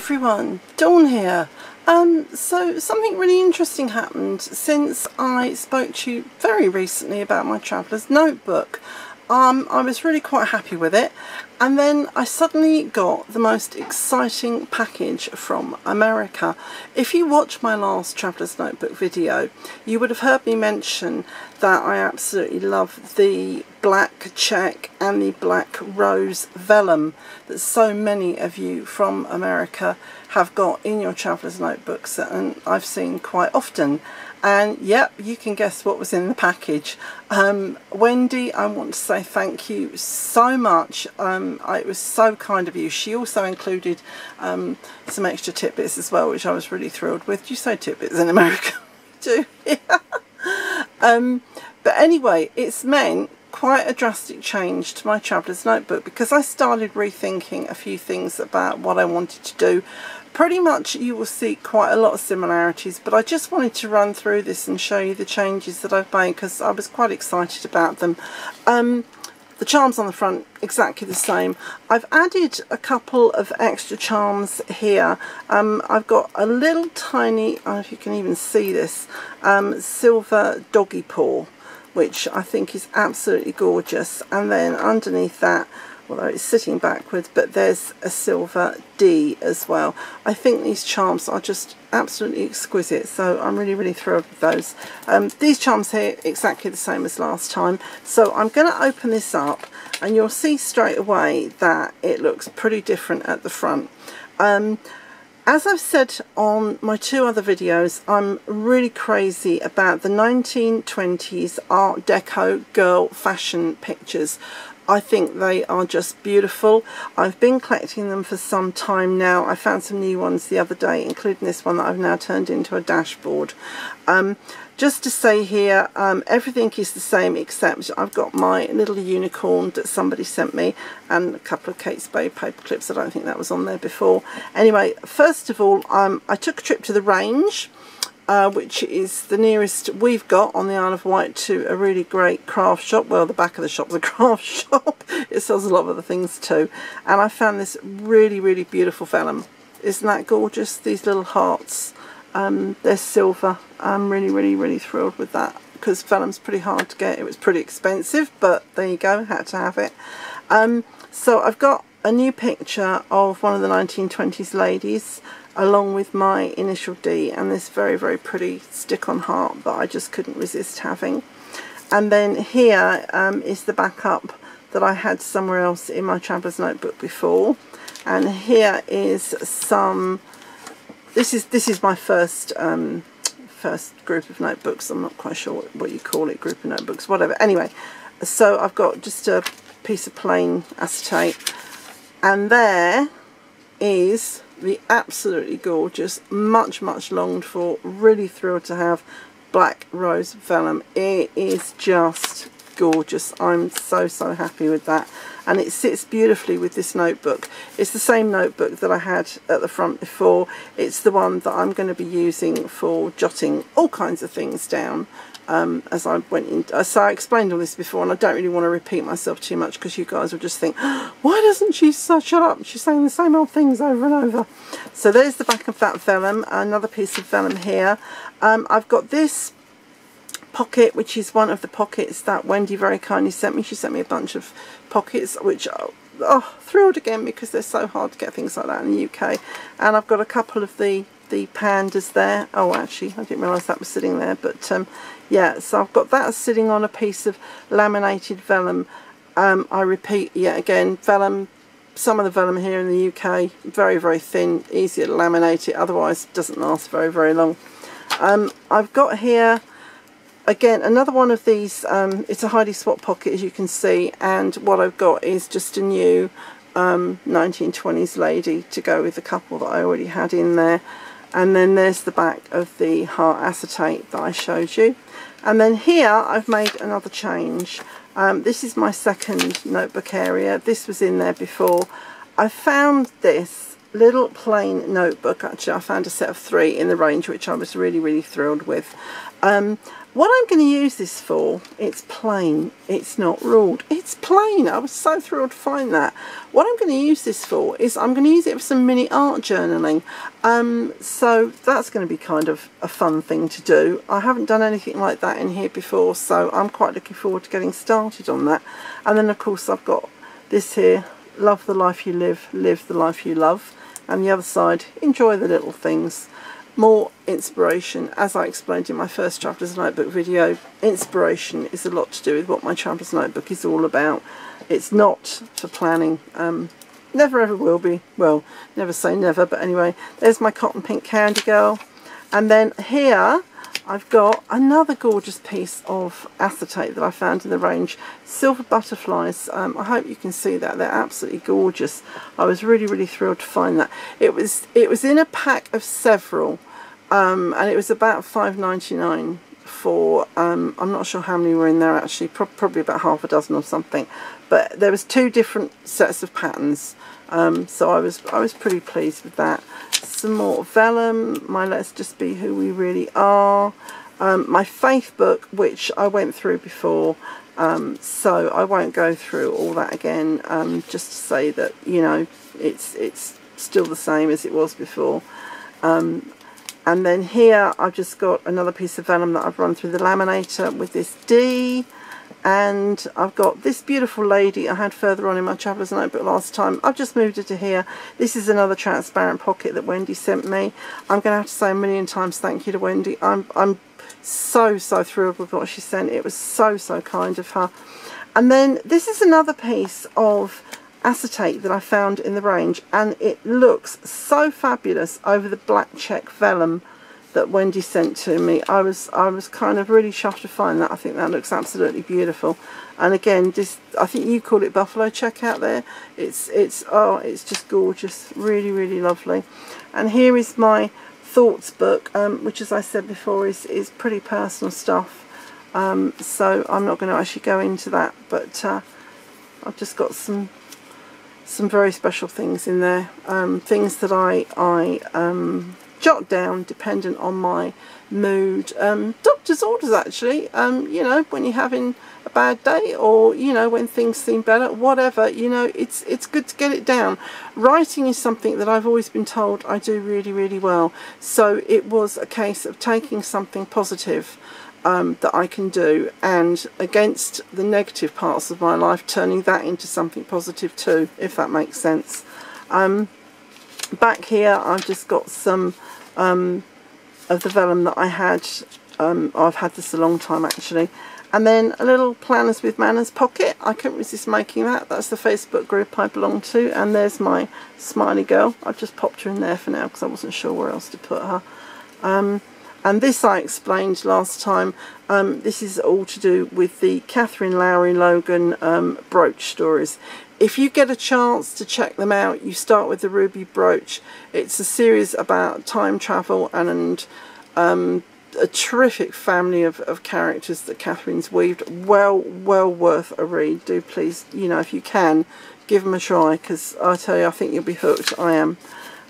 everyone, Dawn here. So something really interesting happened since I spoke to you very recently about my traveller's notebook. I was really quite happy with it, and then I suddenly got the most exciting package from America. If you watch my last traveller's notebook video, you would have heard me mention that I absolutely love the black check and the black rose vellum that so many of you from America have got in your traveller's notebooks, and I've seen quite often. And yep, you can guess what was in the package. Wendy, I want to say thank you so much. It was so kind of you. She also included some extra tidbits as well, which I was really thrilled with. Do you say tidbits in America? Do yeah. But anyway, it's meant quite a drastic change to my traveller's notebook because I started rethinking a few things about what I wanted to do. Pretty much you will see quite a lot of similarities, but I just wanted to run through this and show you the changes that I've made because I was quite excited about them. The charms on the front, exactly the same. I've added a couple of extra charms here. I've got a little tiny, I don't know if you can even see this, silver doggy paw, which I think is absolutely gorgeous. And then underneath that, although it's sitting backwards, but there's a silver D as well. I think these charms are just absolutely exquisite, so I'm really thrilled with those. These charms here, exactly the same as last time. So I'm going to open this up and you'll see straight away that it looks pretty different at the front. As I've said on my two other videos, I'm really crazy about the 1920s Art Deco girl fashion pictures. I think they are just beautiful. I've been collecting them for some time now. I found some new ones the other day, including this one that I've now turned into a dashboard. Just to say here, everything is the same except I've got my little unicorn that somebody sent me and a couple of Kate Spade paper clips. I don't think that was on there before. Anyway, first of all, I took a trip to the Range, which is the nearest we've got on the Isle of Wight to a really great craft shop. Well, the back of the shop's a craft shop. It sells a lot of other things too. And I found this really beautiful vellum. Isn't that gorgeous? These little hearts. They're silver. I'm really thrilled with that because vellum's pretty hard to get. It was pretty expensive, but there you go, had to have it. So I've got a new picture of one of the 1920s ladies along with my initial D and this very pretty stick-on heart that I just couldn't resist having. And then here is the backup that I had somewhere else in my traveller's notebook before. And here is some, this is my first group of notebooks. I'm not quite sure what you call it, group of notebooks, whatever. Anyway, so I've got just a piece of plain acetate, and there is the absolutely gorgeous, much longed for, really thrilled to have black rose vellum. It is just gorgeous. I'm so happy with that, and it sits beautifully with this notebook. It's the same notebook that I had at the front before. It's the one that I'm going to be using for jotting all kinds of things down as I went in. So I explained all this before, and I don't really want to repeat myself too much because you guys will just think, why doesn't she shut up? She's saying the same old things over and over. So there's the back of that vellum, another piece of vellum here. I've got this pocket, which is one of the pockets that Wendy very kindly sent me. She sent me a bunch of pockets, which thrilled again because they're so hard to get things like that in the UK. And I've got a couple of the pandas there. Oh, actually, I didn't realise that was sitting there, but yeah, so I've got that sitting on a piece of laminated vellum. I repeat yet again, vellum, some of the vellum here in the UK, very thin, easier to laminate it, otherwise it doesn't last very long. I've got here again another one of these, it's a Heidi Swap pocket, as you can see, and what I've got is just a new 1920s lady to go with the couple that I already had in there. And then there's the back of the heart acetate that I showed you. And then here I've made another change. This is my second notebook area. This was in there before. I found this little plain notebook. Actually, I found a set of 3 in the Range, which I was really thrilled with. What I'm going to use this for, it's plain, it's not ruled, it's plain. I was so thrilled to find that. What I'm going to use this for is I'm going to use it for some mini art journaling. So that's going to be kind of a fun thing to do. I haven't done anything like that in here before, so I'm quite looking forward to getting started on that. And then of course I've got this here, love the life you live, live the life you love. And the other side, enjoy the little things. More inspiration. As I explained in my first Traveller's Notebook video, inspiration is a lot to do with what my Traveller's Notebook is all about. It's not for planning, never ever will be. Well, never say never, but anyway, there's my cotton pink candy girl. And then here I've got another gorgeous piece of acetate that I found in the range, Silver Butterflies. I hope you can see that, they're absolutely gorgeous. I was really thrilled to find that. It was in a pack of several, and it was about $5.99 for, I'm not sure how many were in there actually, probably about half a dozen or something, but there was 2 different sets of patterns, so I was pretty pleased with that. Some more vellum, my Let's Just Be Who We Really Are, my faith book, which I went through before, so I won't go through all that again, just to say that, you know, it's still the same as it was before. And then here I've just got another piece of vellum that I've run through the laminator with this D. And I've got this beautiful lady I had further on in my Traveller's Notebook last time. I've just moved her to here. This is another transparent pocket that Wendy sent me. I'm going to have to say a million times thank you to Wendy. I'm so thrilled with what she sent. It was so kind of her. And then this is another piece of acetate that I found in the range, and it looks so fabulous over the black check vellum that Wendy sent to me. I was kind of really chuffed to find that. I think that looks absolutely beautiful. And again, this, I think you call it buffalo check out there. It's just gorgeous, really lovely. And here is my thoughts book, which, as I said before, is pretty personal stuff. So I'm not going to actually go into that, but I've just got some very special things in there, things that I jot down dependent on my mood, doctor's orders actually, you know, when you're having a bad day, or you know, when things seem better, whatever, you know, it's good to get it down. Writing is something that I've always been told I do really well, so it was a case of taking something positive that I can do, and against the negative parts of my life, turning that into something positive too, if that makes sense. Back here I've just got some of the vellum that I had. I've had this a long time actually. And then a little Planners with Manners pocket. I couldn't resist making that. That's the Facebook group I belong to. And there's my smiley girl. I've just popped her in there for now because I wasn't sure where else to put her. And this I explained last time. This is all to do with the Catherine Lowry Logan brooch stories. If you get a chance to check them out, you start with the Ruby Brooch. It's a series about time travel and a terrific family of characters that Catherine's weaved. Well worth a read. Do please, you know, if you can, give them a try, because I tell you, I think you'll be hooked. I am.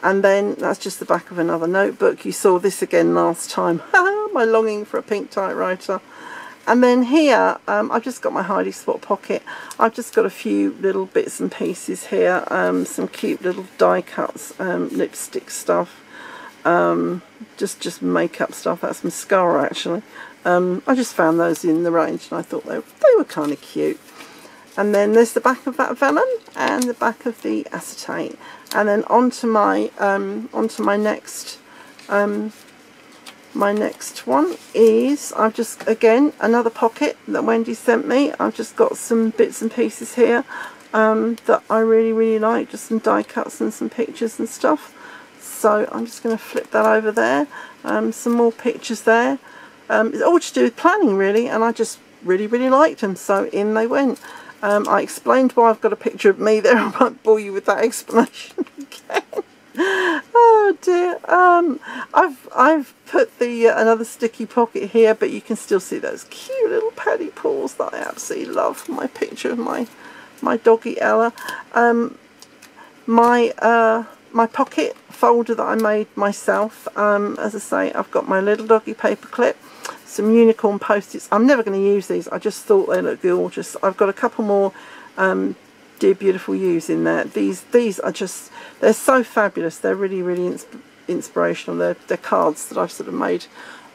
And then that's just the back of another notebook. You saw this again last time. My longing for a pink typewriter. And then here, I've just got my Heidi Spot pocket. I've just got a few little bits and pieces here. Some cute little die cuts, lipstick stuff, just makeup stuff. That's mascara actually. I just found those in the range and I thought they were kind of cute. And then there's the back of that vellum and the back of the acetate. And then onto my next. My next one is, I've just, again, another pocket that Wendy sent me. I've just got some bits and pieces here that I really like, just some die cuts and some pictures and stuff. So I'm just going to flip that over there. Some more pictures there. It's all to do with planning really, and I just really liked them, so in they went. I explained why I've got a picture of me there. I won't bore you with that explanation again. Oh dear. I've put the another sticky pocket here, but you can still see those cute little paddy paws that I absolutely love. My picture of my doggy Ella. My pocket folder that I made myself. As I say, I've got my little doggy paper clip. some unicorn post-its. I'm never going to use these. I just thought they look gorgeous. I've got a couple more Dear Beautiful Yous in there. These are just, they're so fabulous. They're really, really inspirational. They're cards that I've sort of made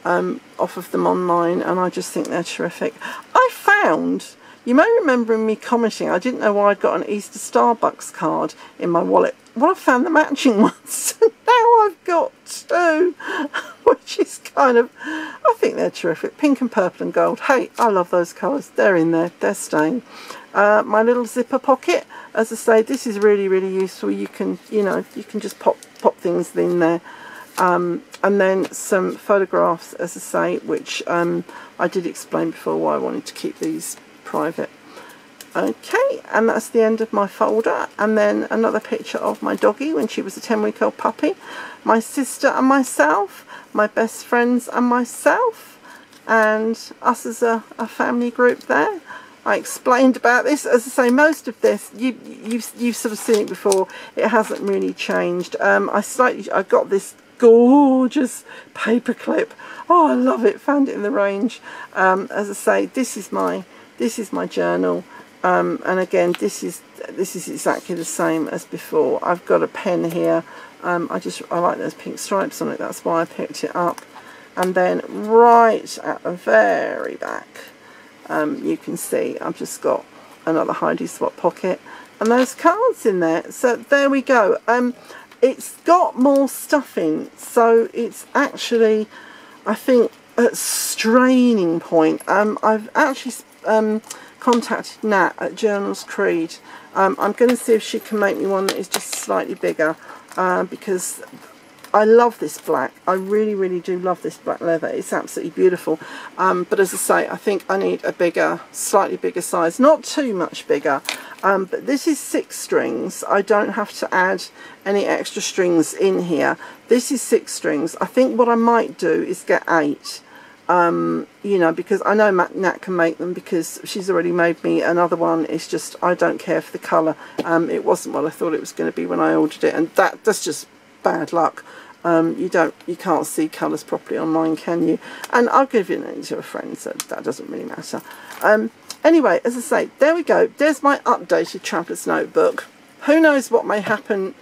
off of them online, and I just think they're terrific. I found, you may remember me commenting, I didn't know why I'd got an Easter Starbucks card in my wallet. Well, I found the matching ones. Now I've got two, which is kind of, I think they're terrific. Pink and purple and gold. Hey, I love those colours. They're in there. They're staying. My little zipper pocket. As I say, this is really, really useful. You can, you know, you can just pop things in there. And then some photographs, as I say, which I did explain before why I wanted to keep these private. Okay, and that's the end of my folder. And then another picture of my doggie when she was a 10-week-old puppy, my sister and myself, my best friends and myself, and us as a family group there. I explained about this. As I say, most of this you've sort of seen it before. It hasn't really changed. I got this gorgeous paper clip. Oh, I love it. Found it in the range. As I say, this is my journal. And again, this is exactly the same as before. I've got a pen here. I like those pink stripes on it. That's why I picked it up. And then right at the very back, you can see I've just got another Heidi Swap pocket and those cards in there. So there we go. It's got more stuff in, so it's actually, I think, at straining point. I've actually contacted Nat at Journals Creed. I'm going to see if she can make me one that is just slightly bigger, because I love this black. I really, really do love this black leather. It's absolutely beautiful. But as I say, I think I need a bigger, slightly bigger size. Not too much bigger. But this is 6 strings. I don't have to add any extra strings in here. This is 6 strings. I think what I might do is get 8. You know, because I know Nat can make them, because she's already made me another one. It's just, I don't care for the colour. It wasn't what I thought it was going to be when I ordered it, and that's just bad luck. You can't see colours properly on mine, can you? And I'll give it to a friend, so that doesn't really matter. Anyway, as I say, there we go. There's my updated Traveller's Notebook. Who knows what may happen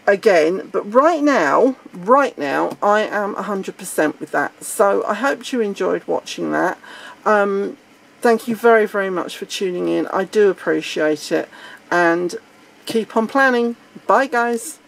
again, but right now I am 100% with that. So I hope you enjoyed watching that. Thank you very, very much for tuning in. I do appreciate it, and keep on planning. Bye guys.